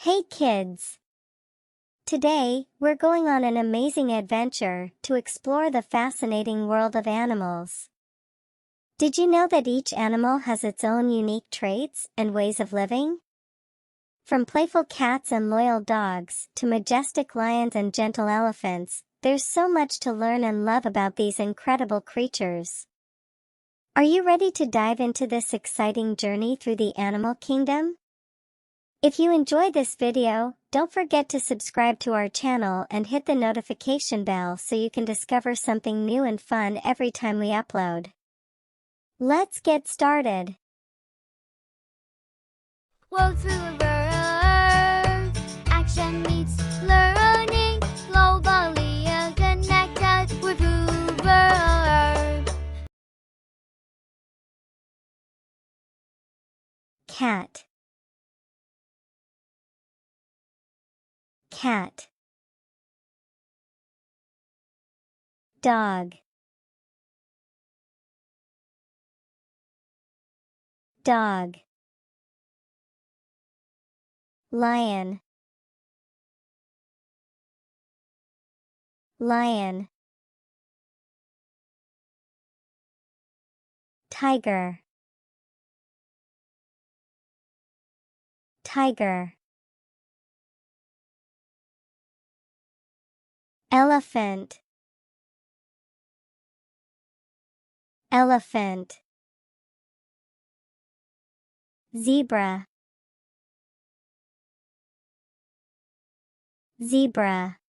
Hey kids! Today, we're going on an amazing adventure to explore the fascinating world of animals. Did you know that each animal has its own unique traits and ways of living? From playful cats and loyal dogs to majestic lions and gentle elephants, there's so much to learn and love about these incredible creatures. Are you ready to dive into this exciting journey through the animal kingdom? If you enjoyed this video, don't forget to subscribe to our channel and hit the notification bell so you can discover something new and fun every time we upload. Let's get started. Walk through a world. Action meets learning. Globally connected with Verbs. Cat. Cat. Dog. Dog. Lion. Lion. Tiger. Tiger. Elephant. Elephant. Zebra. Zebra.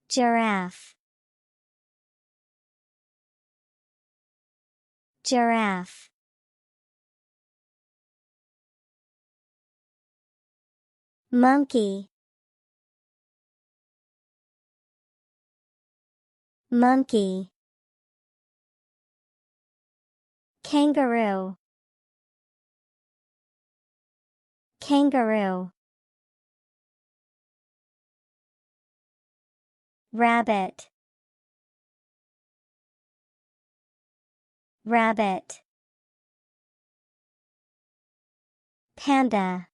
Giraffe. Giraffe. Monkey. Monkey. Kangaroo. Kangaroo. Rabbit. Rabbit. Panda.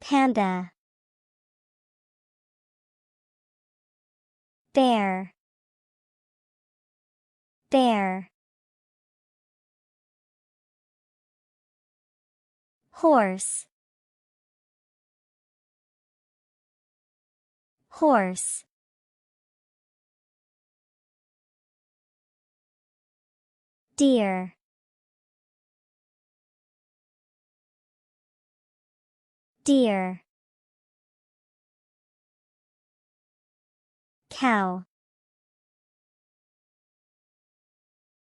Panda. Bear. Bear. Horse. Horse. Deer. Deer. Cow.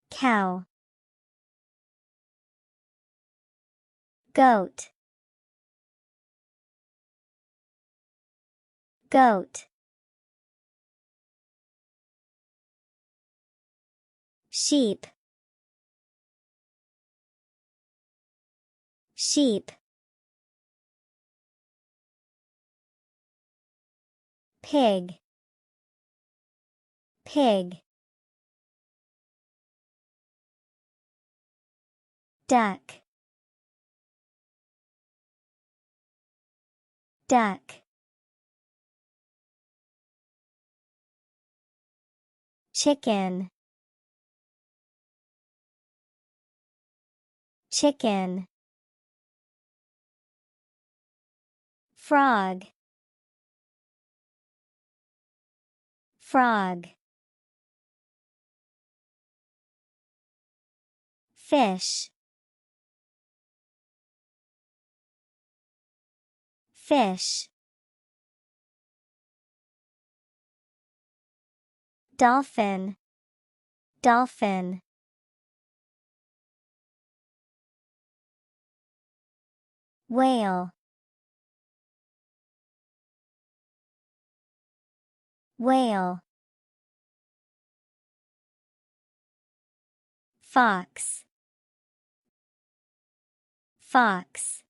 Cow. Goat. Goat. Sheep. Sheep. Pig. Pig. Duck. Duck. Chicken. Chicken. Frog. Frog. Fish. Fish. Dolphin. Dolphin. Whale. Whale. Fox. Fox.